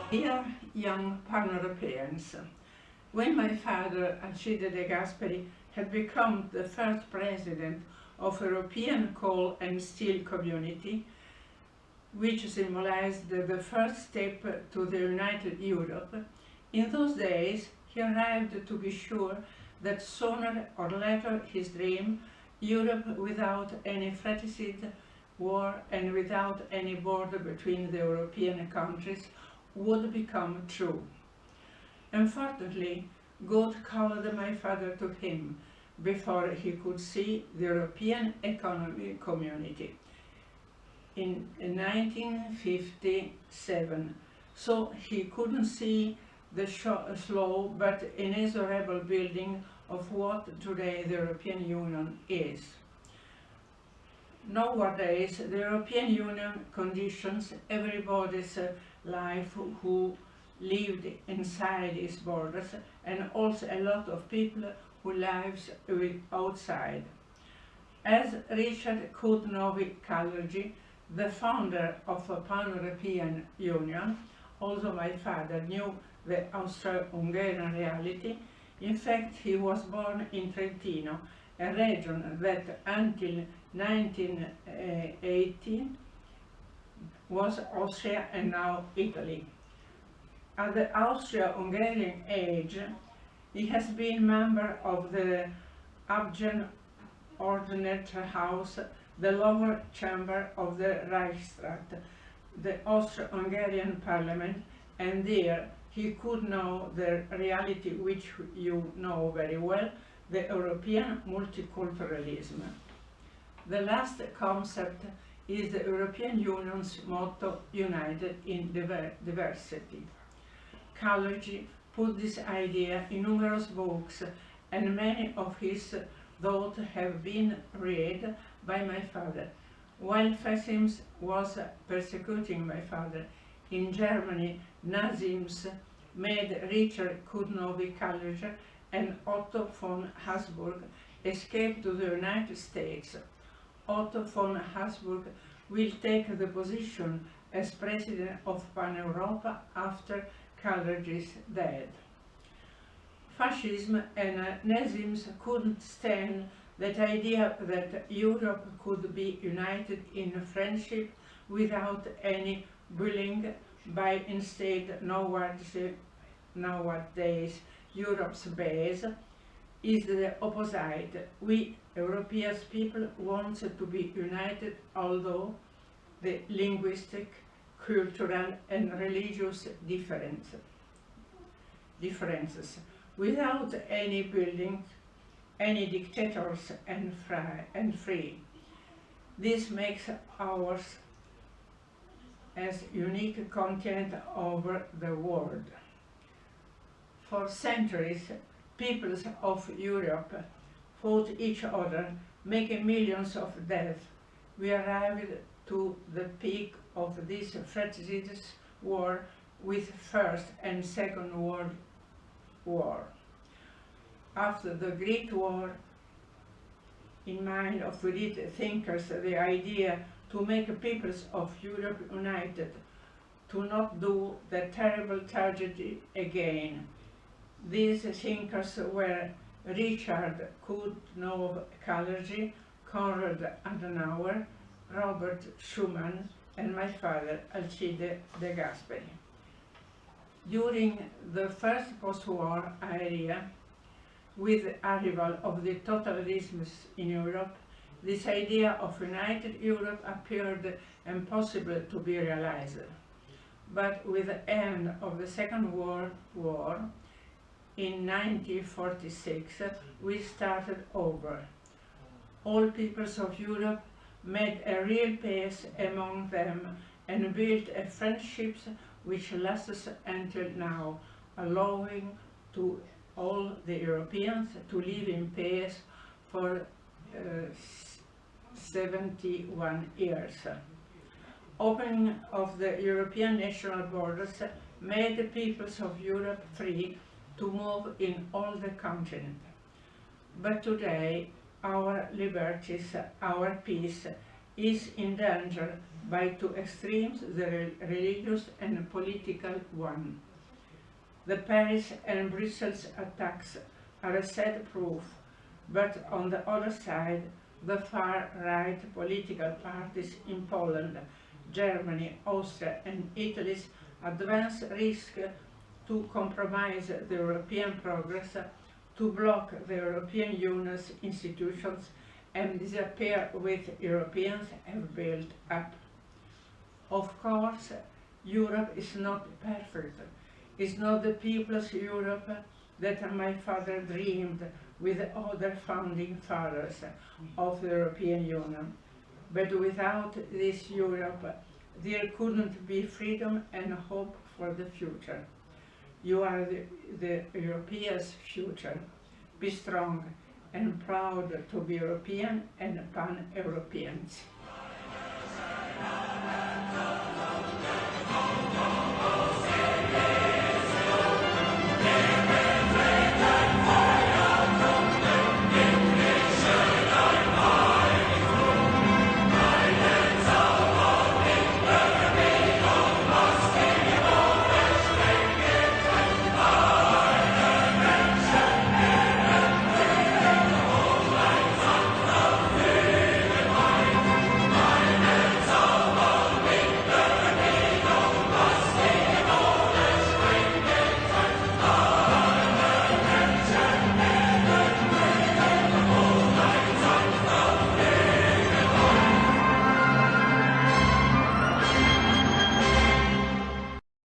Dear young Paneuropäans, when my father, Alcide De Gasperi, had become the first president of European Coal and Steel Community, which symbolized the first step to the United Europe, in those days he arrived to be sure that sooner or later his dream, Europe without any fratricide, war and without any border between the European countries, would become true. Unfortunately, God called my father to him before he could see the European Economic Community in 1957, so he couldn't see the slow but inexorable building of what today the European Union is. Nowadays, the European Union conditions everybody's life who lived inside its borders, and also a lot of people who lives outside. As Richard Kudnovi-Kalergi, the founder of a Pan-European Union, although my father knew the Austro-Hungarian reality, in fact he was born in Trentino, a region that until 1918 was Austria and now Italy. At the Austro-Hungarian age, he has been member of the Abgeordnetenhaus, the lower chamber of the Reichstag, the Austro-Hungarian parliament, and there he could know the reality which you know very well, the European multiculturalism. The last concept is the European Union's motto, united in diversity. Kalergi put this idea in numerous books, and many of his thoughts have been read by my father. While fascism was persecuting my father in Germany, Nazism made Richard Kudnovi-Kalergi and Otto von Habsburg escape to the United States. Otto von Habsburg will take the position as president of Paneuropa after Kalergi's death. Fascism and Nazism couldn't stand that idea that Europe could be united in friendship without any bullying, by instead nowadays Europe's base is the opposite. We European people want to be united, although the linguistic, cultural and religious differences, without any building, any dictators and free. This makes ours as unique continent over the world. For centuries, peoples of Europe fought each other, making millions of deaths. We arrived to the peak of this fratricide war with First and Second World War. After the Great War, in mind of elite thinkers, the idea to make peoples of Europe united, to not do the terrible tragedy again. These thinkers were Richard Kudnovi-Kalergi, Konrad Adenauer, Robert Schuman, and my father, Alcide De Gasperi. During the first post-war era, with the arrival of the totalitarianism in Europe, this idea of united Europe appeared impossible to be realized. But with the end of the Second World War, in 1946, we started over. All peoples of Europe made a real peace among them and built a friendship which lasts until now, allowing to all the Europeans to live in peace for 71 years. Opening of the European national borders made the peoples of Europe free to move in all the continent. But today, our liberties, our peace, is in danger by two extremes, the religious and political one. The Paris and Brussels attacks are a sad proof, but on the other side, the far-right political parties in Poland, Germany, Austria and Italy's advance risk to compromise the European progress, to block the European Union's institutions and disappear with Europeans have built up. Of course, Europe is not perfect. It's not the people's Europe that my father dreamed with the other founding fathers of the European Union. But without this Europe, there couldn't be freedom and hope for the future. You are the Europeans' future. Be strong and proud to be European and Pan-Europeans.